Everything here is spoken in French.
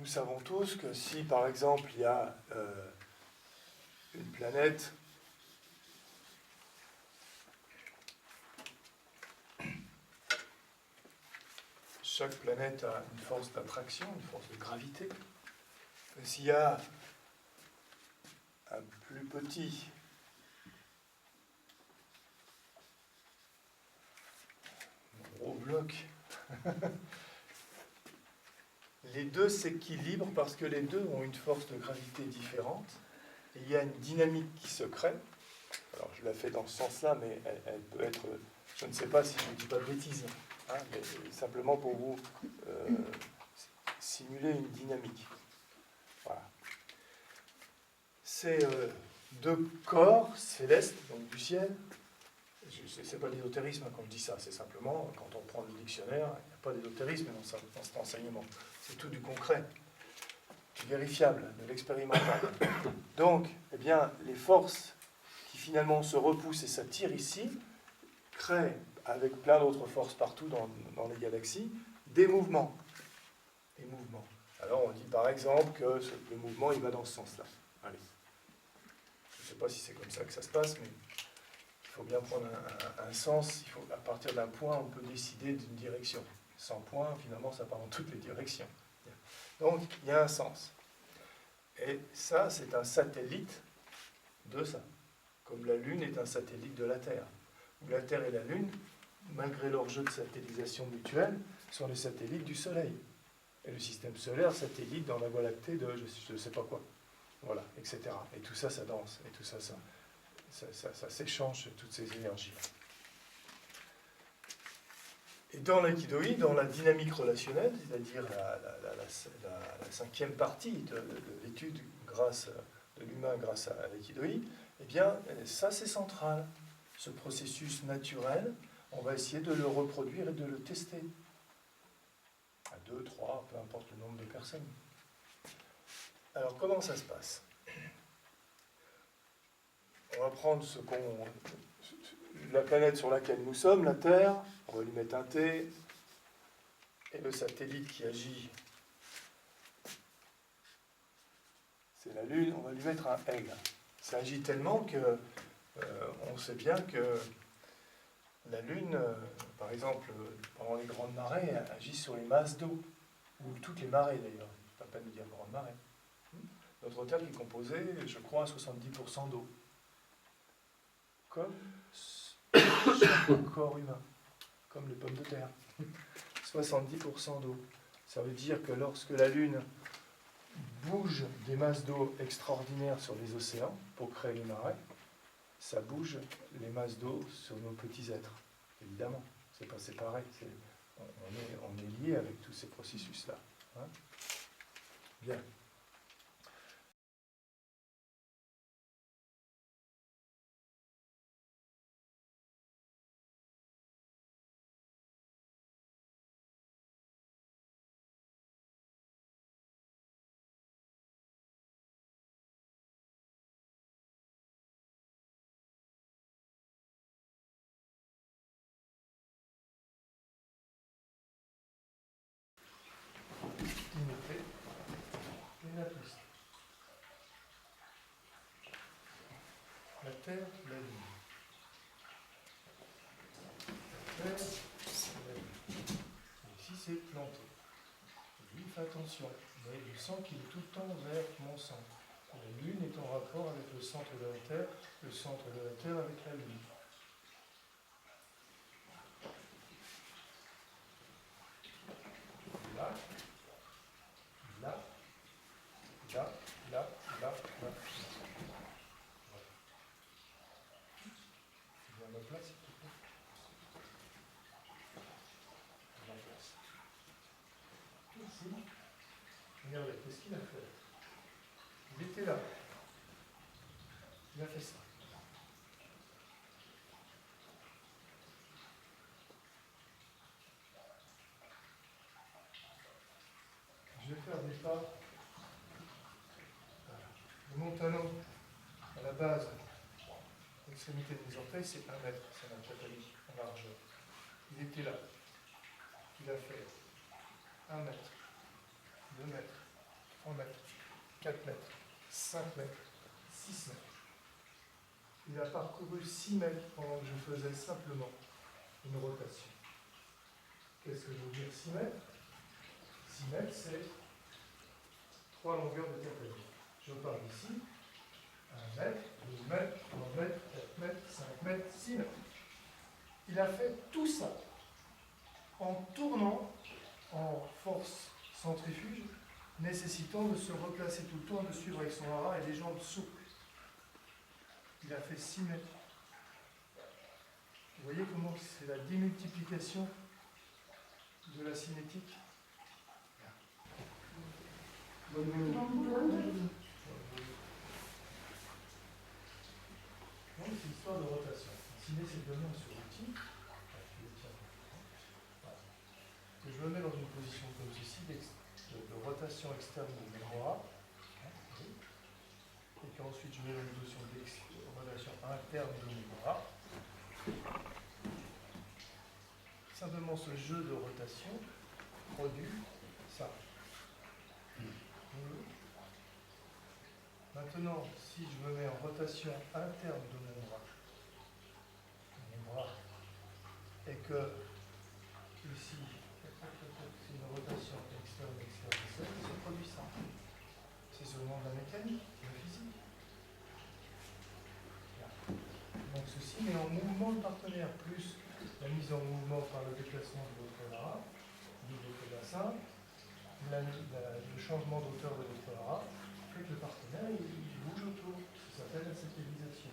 savons tous que si, par exemple, il y a une planète chaque planète a une force d'attraction, une force de gravité. S'il y a un plus petit gros bloc, les deux s'équilibrent parce que les deux ont une force de gravité différente. Et il y a une dynamique qui se crée. Alors je la fais dans ce sens-là, mais elle peut être... Je ne sais pas si je ne dis pas de bêtises, hein, mais simplement pour vous simuler une dynamique. Voilà. C'est deux corps célestes, donc du ciel. Ce n'est pas l'ésotérisme quand je dis ça, c'est simplement, quand on prend le dictionnaire, il n'y a pas d'ésotérisme dans cet enseignement. C'est tout du concret, du vérifiable, de l'expérimental. Donc, eh bien, les forces qui finalement se repoussent et s'attirent ici, créent, avec plein d'autres forces partout dans les galaxies, des mouvements. Des mouvements. Alors on dit par exemple que le mouvement il va dans ce sens-là. Allez. Je ne sais pas si c'est comme ça que ça se passe, mais il faut bien prendre un sens. Il faut, à partir d'un point, on peut décider d'une direction. Sans point, finalement, ça part dans toutes les directions. Donc, il y a un sens. Et ça, c'est un satellite de ça. Comme la Lune est un satellite de la Terre. Où la Terre et la Lune, malgré leur jeu de satellisation mutuelle, sont les satellites du Soleil. Et le système solaire satellite dans la Voie lactée de je ne sais pas quoi. Voilà, etc. Et tout ça, ça danse. Et tout ça, ça s'échange, toutes ces énergies-là. Et dans l'aïkidoï, dans la dynamique relationnelle, c'est-à-dire la cinquième partie de l'étude de l'humain grâce à l'aïkidoï, eh bien, ça c'est central. Ce processus naturel, on va essayer de le reproduire et de le tester. À 2, 3, peu importe le nombre de personnes. Alors, comment ça se passe? On va prendre la planète sur laquelle nous sommes, la Terre, on va lui mettre un T, et le satellite qui agit, c'est la Lune, on va lui mettre un aigle. Ça agit tellement que on sait bien que la Lune, par exemple, pendant les grandes marées, agit sur les masses d'eau, ou toutes les marées d'ailleurs, pas la peine de dire grande marée. Notre Terre qui est composée, je crois, à 70% d'eau. Comme chaque corps humain, comme les pommes de terre. 70% d'eau. Ça veut dire que lorsque la Lune bouge des masses d'eau extraordinaires sur les océans pour créer les marées, ça bouge les masses d'eau sur nos petits êtres. Évidemment, c'est pas séparé. On est lié avec tous ces processus-là. Hein? Bien. La Terre, la Lune. La Terre, la Lune. Et ici, c'est planté. Lui, il fait attention. Mais il sent qu'il est tout le temps vers mon centre. La Lune est en rapport avec le centre de la Terre, le centre de la Terre avec la Lune. Là, là, là, là, là, là. Voilà. Tu viens à ma place, s'il te plaît. À ma place. Ici, regardez, qu'est-ce qu'il a fait? Il était là. Il a fait ça. Je vais faire des pas. Voilà. Mon talon, à la base, l'extrémité de mes orteils, c'est 1 mètre. C'est un catholique en largeur. Il était là. Il a fait 1 mètre, 2 mètres, en mètres, 4 mètres, 5 mètres, 6 mètres. Il a parcouru 6 mètres pendant que je faisais simplement une rotation. Qu'est-ce que je veux dire 6 mètres? 6 mètres, c'est 3 longueurs de catalogue. Je pars d'ici, 1 mètre, 2 mètres, 3 mètres, 4 mètres, 5 mètres, 6 mètres. Il a fait tout ça en tournant en force centrifuge, nécessitant de se replacer tout le temps, de suivre avec son hara et les jambes souples. Il a fait 6 mètres. Vous voyez comment c'est la démultiplication de la cinétique? Donc c'est l'histoire de rotation. Ciné, c'est donné sur l'outil. Je me mets dans une position comme ceci, de rotation externe de mes bras. Et qu'ensuite je mets dans une position de rotation interne de mes bras. Simplement ce jeu de rotation produit ça. Maintenant, si je me mets en rotation interne de mon bras, et que ici, c'est une rotation externe, ça produit ça. C'est seulement de la mécanique, de la physique. Donc ceci met en mouvement le partenaire, plus la mise en mouvement par le déplacement de votre hara, de votre bassin, le changement d'auteur de votre hara, fait que le partenaire il bouge autour. Ça s'appelle la satellisation.